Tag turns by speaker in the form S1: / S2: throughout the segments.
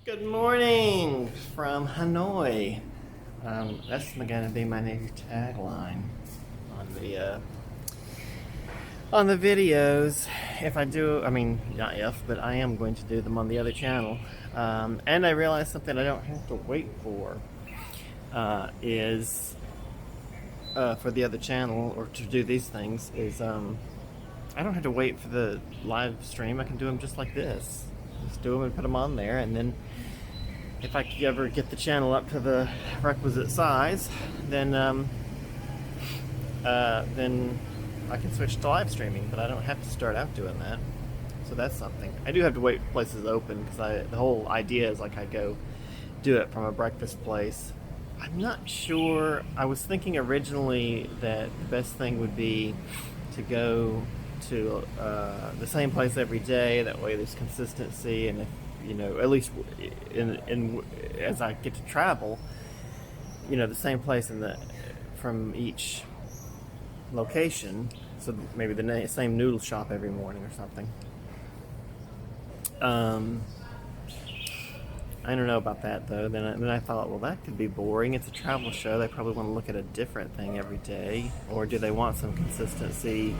S1: Good morning from Hanoi. That's going to be my new tagline on the videos. If I do, I mean, not if, but I am going to do them on the other channel. And I realized something I don't have to wait for is for the other channel or to do these things is I don't have to wait for the live stream. I can do them just like this. Just do them and put them on there, and then if I could ever get the channel up to the requisite size, then I can switch to live streaming. But I don't have to start out doing that, so that's something. I do have to wait for places open because the whole idea is like I go do it from a breakfast place. I'm not sure. I was thinking originally that the best thing would be to go to the same place every day. That way, there's consistency, and if at least in as I get to travel, the same place from each location. So maybe the same noodle shop every morning or something. I don't know about that though. Then I thought, well, that could be boring. It's a travel show. They probably want to look at a different thing every day, or do they want some consistency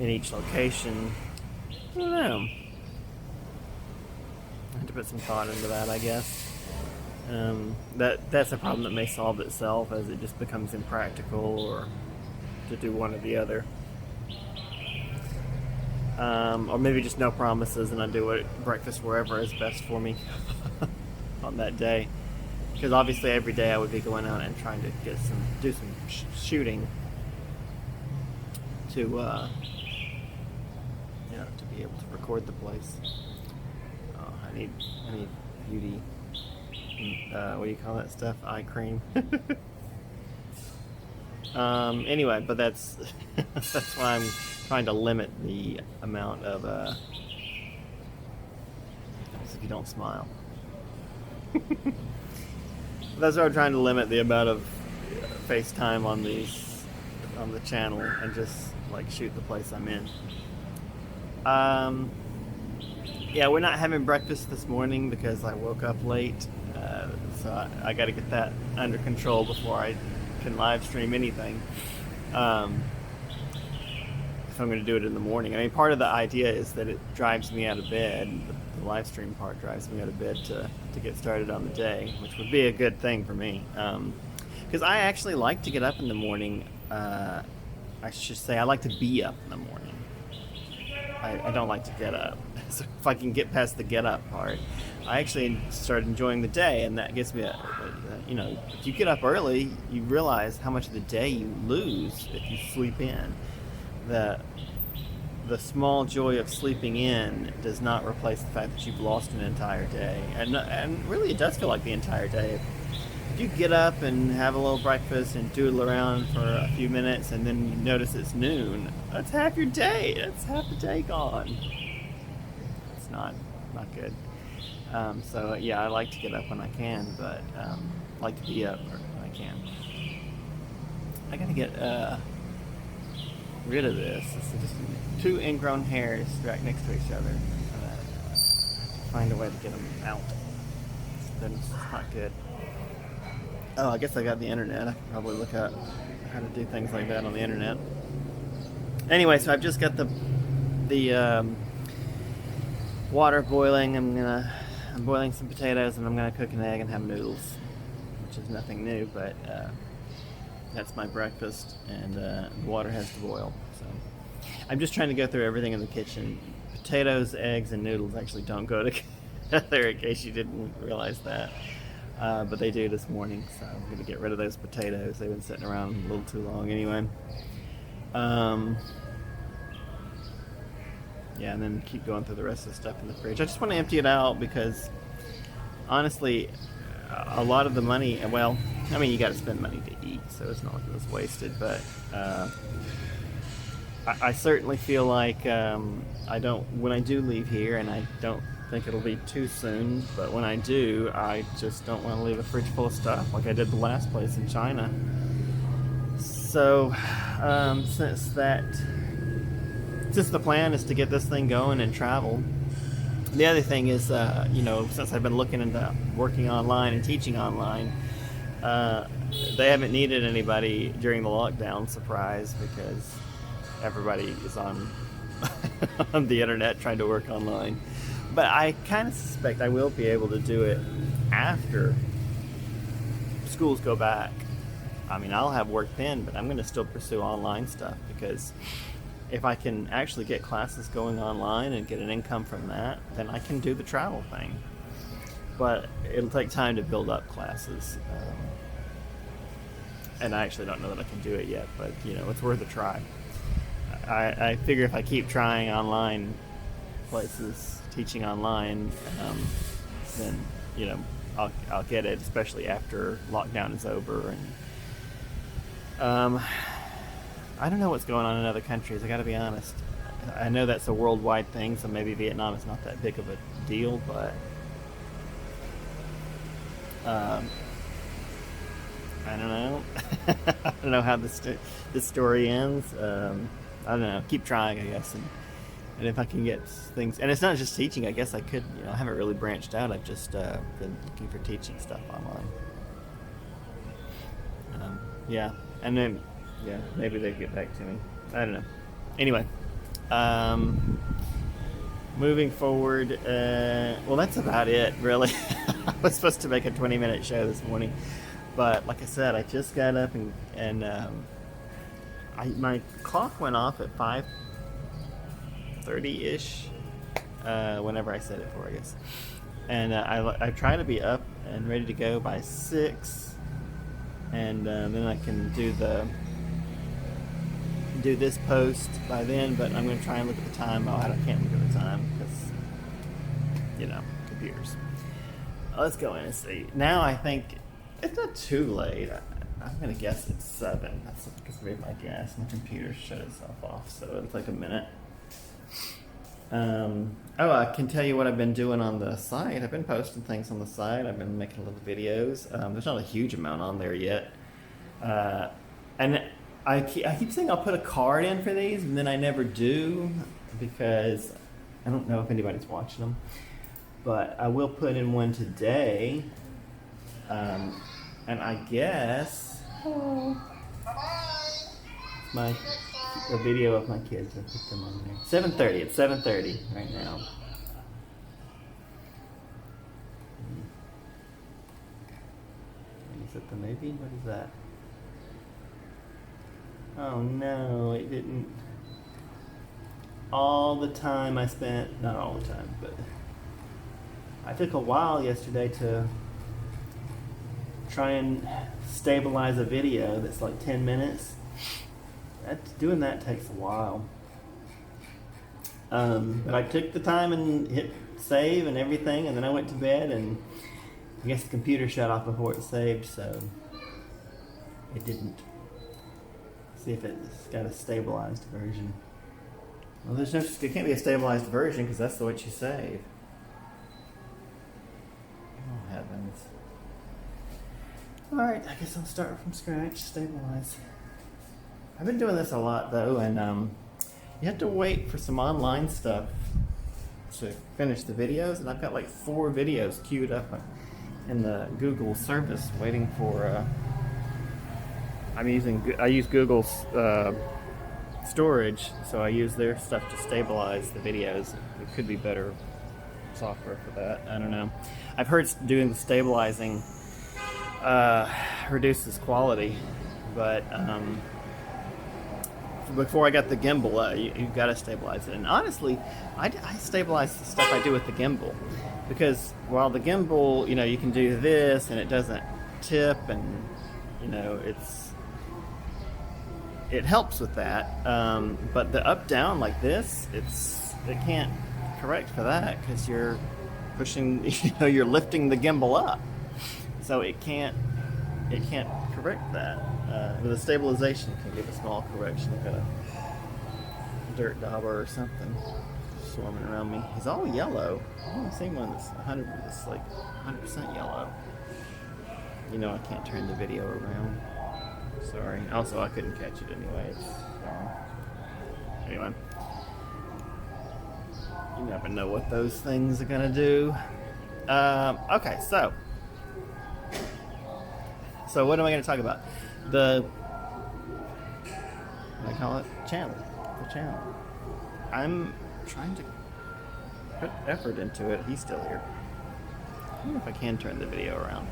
S1: in each location? I don't know. I have to put some thought into that, I guess. That's a problem that may solve itself as it just becomes impractical, or to do one or the other. Or maybe just no promises, and I do breakfast wherever is best for me on that day. Because obviously every day I would be going out and trying to do some shooting to to be able to record the place. Oh, I need beauty. What do you call that stuff? Eye cream. Anyway, but that's that's why I'm trying to limit the amount of if you don't smile. That's why I'm trying to limit the amount of FaceTime on the channel and just like shoot the place I'm in. Yeah, we're not having breakfast this morning because I woke up late, so I got to get that under control before I can live stream anything. If I'm going to do it in the morning. I mean, part of the idea is that it drives me out of bed. The live stream part drives me out of bed to get started on the day, which would be a good thing for me. Because I actually like to get up in the morning. I should say I like to be up in the morning. I don't like to get up. So if I can get past the get up part, I actually start enjoying the day, and that gets me if you get up early, you realize how much of the day you lose if you sleep in. The small joy of sleeping in does not replace the fact that you've lost an entire day, and really it does feel like the entire day. If you get up and have a little breakfast and doodle around for a few minutes, and then you notice it's noon, that's half your day. That's half the day gone. It's not good. So yeah, I like to get up when I can, but I like to be up when I can. I gotta get rid of this. It's just two ingrown hairs right next to each other. I have to find a way to get them out. It's not good. Oh, I guess I got the internet. I could probably look up how to do things like that on the internet. Anyway, so I've just got the water boiling. I'm boiling some potatoes, and I'm gonna cook an egg and have noodles, which is nothing new, but that's my breakfast, and the water has to boil. So I'm just trying to go through everything in the kitchen. Potatoes, eggs, and noodles actually don't go together, in case you didn't realize that. But they do this morning, so I'm going to get rid of those potatoes. They've been sitting around a little too long anyway. Yeah, and then keep going through the rest of the stuff in the fridge. I just want to empty it out because, honestly, a lot of the money, well, I mean, you got to spend money to eat, so it's not like it was wasted, but I certainly feel like when I do leave here, and I don't think it'll be too soon, but when I do, I just don't want to leave a fridge full of stuff like I did the last place in China. So since the plan is to get this thing going and travel, The other thing is, since I've been looking into working online and teaching online, they haven't needed anybody during the lockdown, surprise, because everybody is on on the internet trying to work online. But I kind of suspect I will be able to do it after schools go back. I mean, I'll have work then, but I'm going to still pursue online stuff, because if I can actually get classes going online and get an income from that, then I can do the travel thing. But it'll take time to build up classes. And I actually don't know that I can do it yet, but it's worth a try. I figure if I keep trying online places, teaching online, then I'll get it, especially after lockdown is over. And I don't know what's going on in other countries. I got to be honest. I know that's a worldwide thing, so maybe Vietnam is not that big of a deal, but I don't know. I don't know how this story ends. I don't know. Keep trying, I guess, and if I can get things, and it's not just teaching. I guess I could. I haven't really branched out. I've just been looking for teaching stuff online. Yeah, and then maybe they get back to me. I don't know. Anyway, moving forward. Well, that's about it, really. I was supposed to make a 20-minute show this morning, but like I said, I just got up and my clock went off at 5:30-ish, whenever I set it for, I guess. And I try to be up and ready to go by 6, and then I can do this post by then. But I'm going to try and look at the time. I can't look at the time because computers. Let's go in and see. Now I think it's not too late. I'm going to guess it's 7. That's because of my guess. My computer shut itself off, so it'll take a minute. I can tell you what I've been doing on the site. I've been posting things on the site. I've been making little videos. There's not a huge amount on there yet. And I keep saying I'll put a card in for these, and then I never do, because I don't know if anybody's watching them. But I will put in one today. And I guess a video of my kids. I put them on there. 7:30. It's 7:30 right now. Is it the movie? What is that? Oh no, it didn't. All the time I spent, not all the time, but I took a while yesterday to try and stabilize a video that's like 10 minutes. Doing that takes a while. But I took the time and hit save and everything, and then I went to bed, and I guess the computer shut off before it saved, so it didn't. See if it's got a stabilized version. Well, it can't be a stabilized version because that's the what you save. Oh heavens. Alright, I guess I'll start from scratch, stabilize. I've been doing this a lot though, and you have to wait for some online stuff to finish the videos, and I've got like 4 videos queued up in the Google service waiting for I use Google's storage, so I use their stuff to stabilize the videos. It could be better software for that. I don't know. I've heard doing the stabilizing reduces quality, but before I got the gimbal, you've got to stabilize it. And honestly, I stabilize the stuff I do with the gimbal, because while the gimbal, you can do this and it doesn't tip, and it helps with that. But the up down like this, it can't correct for that, because you're pushing, you're lifting the gimbal up, so it can't correct that. With a stabilization, it can give a small correction. I've got a dirt dauber or something swarming around me. He's all yellow. I haven't seen one that's 100% yellow. I can't turn the video around. Sorry. Also, I couldn't catch it anyway. Anyway. You never know what those things are gonna do. Okay, so what am I gonna talk about? What do I call it? Channel. The channel. I'm trying to put effort into it. He's still here. I wonder if I can turn the video around.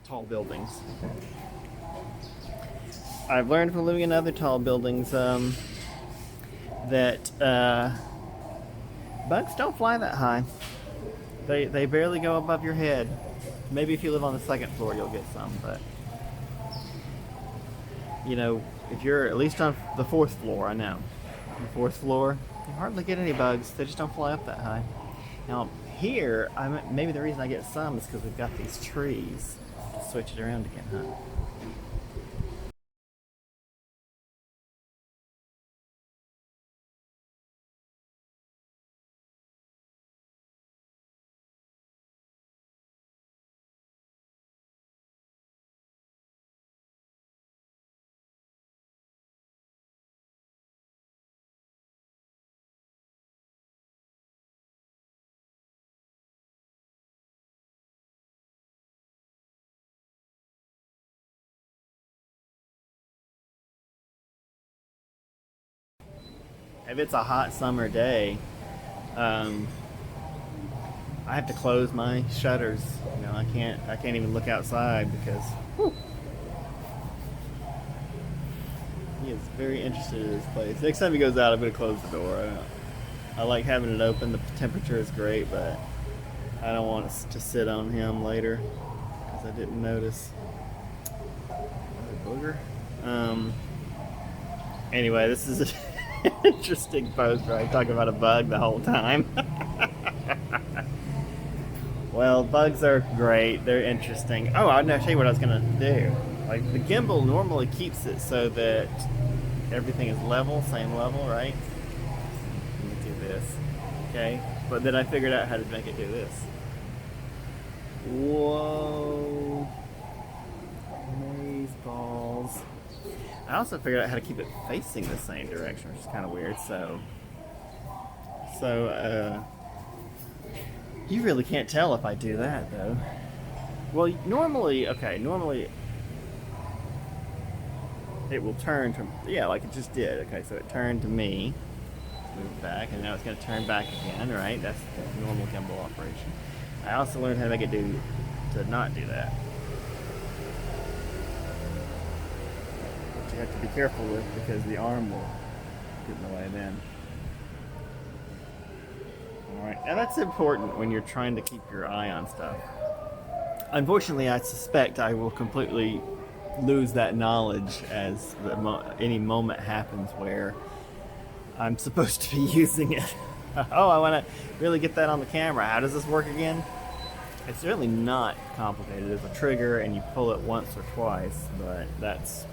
S1: Tall buildings. I've learned from living in other tall buildings that bugs don't fly that high. They barely go above your head. Maybe if you live on the second floor, you'll get some, but you know, if you're at least on the fourth floor, I know, on the fourth floor, you hardly get any bugs. They just don't fly up that high. Now here, maybe the reason I get some is because we've got these trees. Switch it around again, huh? If it's a hot summer day, um, I have to close my shutters. You know, I can't even look outside because whew, he is very interested in this place. Next time he goes out, I'm gonna close the door. I like having it open. The temperature is great, but I don't want to sit on him later because I didn't notice. Another booger. Anyway, this is an interesting post where I talk about a bug the whole time. Well, bugs are great. They're interesting. Oh, I'll show you what I was gonna do. Like the gimbal normally keeps it so that everything is level, same level, right? Let me do this. Okay. But then I figured out how to make it do this. Whoa. Maze balls. I also figured out how to keep it facing the same direction, which is kind of weird. You really can't tell if I do that, though. Well, normally it will turn to, yeah, like it just did. Okay, so it turned to me, moved back, and now it's going to turn back again, right? That's the normal gimbal operation. I also learned how to make it to not do that. Which you have to be careful with because the arm will get in the way then. Alright, and that's important when you're trying to keep your eye on stuff. Unfortunately, I suspect I will completely lose that knowledge as any moment happens where I'm supposed to be using it. Oh, I want to really get that on the camera. How does this work again? It's really not complicated. There's a trigger and you pull it once or twice, but it's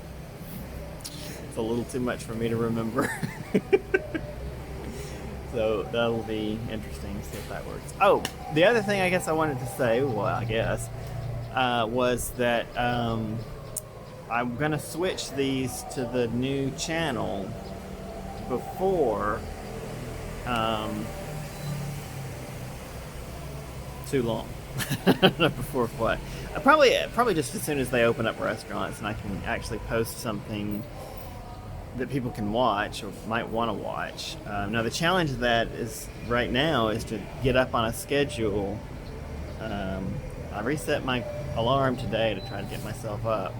S1: a little too much for me to remember. So that'll be interesting to see if that works. Oh, the other thing I guess I wanted to say, was that I'm going to switch these to the new channel before too long. Before what? Probably just as soon as they open up restaurants and I can actually post something that people can watch or might want to watch. Now the challenge of that is right now is to get up on a schedule. I reset my alarm today to try to get myself up.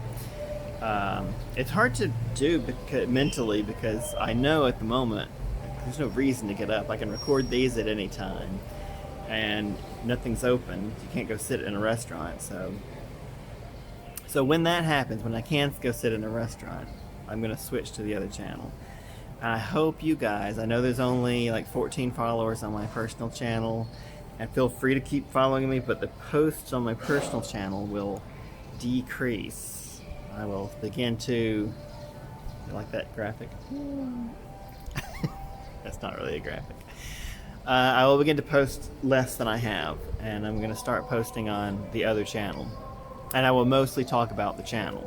S1: It's hard to do mentally because I know at the moment there's no reason to get up. I can record these at any time and nothing's open. You can't go sit in a restaurant. So when that happens, when I can go sit in a restaurant, I'm going to switch to the other channel. And I hope you guys, I know there's only like 14 followers on my personal channel, and feel free to keep following me, but the posts on my personal channel will decrease. I will begin to, you like that graphic? That's not really a graphic. I will begin to post less than I have, and I'm going to start posting on the other channel. And I will mostly talk about the channel.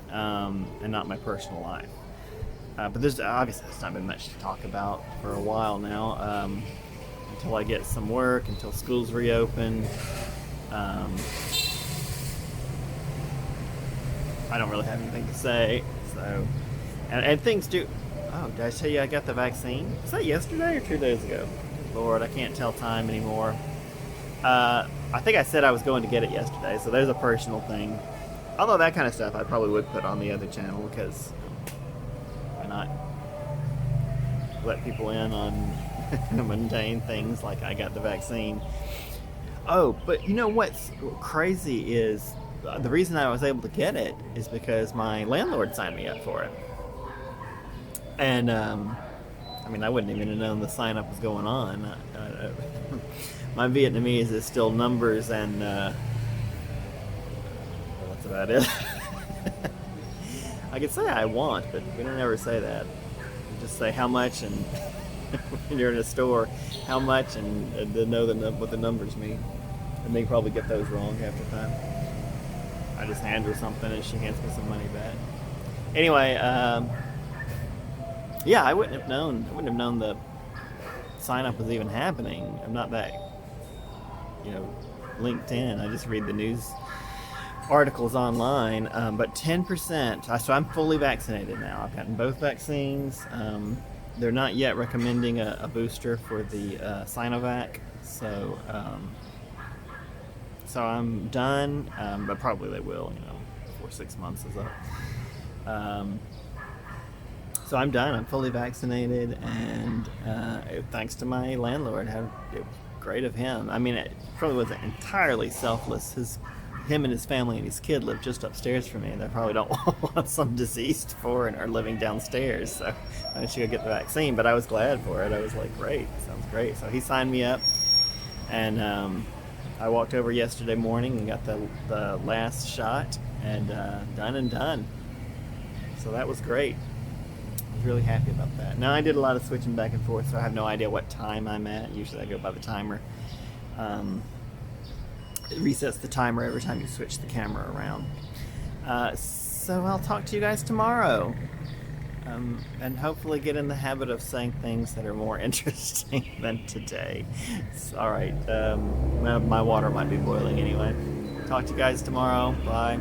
S1: And not my personal life. But there's not been much to talk about for a while now, until I get some work, until schools reopen. I don't really have anything to say, so, and things do. Oh, did I tell you I got the vaccine? Was that yesterday or 2 days ago? Lord, I can't tell time anymore. I think I said I was going to get it yesterday, so there's a personal thing. Although that kind of stuff I probably would put on the other channel because why not let people in on mundane things like I got the vaccine. Oh, but you know what's crazy is the reason I was able to get it is because my landlord signed me up for it. And I mean, I wouldn't even have known the sign up was going on. My Vietnamese is still numbers and that's about it. I could say I want, but we don't ever say that. We just say how much, and when you're in a store, how much, and to know what the numbers mean. And they probably get those wrong half the time. I just hand her something and she hands me some money back. Anyway, yeah, I wouldn't have known the sign up was even happening. I'm not that, linked in. I just read the news articles online. But 10%, so I'm fully vaccinated now. I've gotten both vaccines. They're not yet recommending a booster for the Sinovac. So I'm done, but probably they will, before 6 months is up. So I'm done. I'm fully vaccinated, and thanks to my landlord, it was great of him. I mean, it probably wasn't entirely selfless. Him and his family and his kid live just upstairs from me, and they probably don't want some deceased foreigner living downstairs. So I should go get the vaccine, but I was glad for it. I was like, great, sounds great. So he signed me up, and I walked over yesterday morning and got the last shot, and done. So that was great. I was really happy about that. Now I did a lot of switching back and forth, so I have no idea what time I'm at. Usually I go by the timer. It resets the timer every time you switch the camera around. So I'll talk to you guys tomorrow. And hopefully get in the habit of saying things that are more interesting than today. All right. My water might be boiling anyway. Talk to you guys tomorrow. Bye.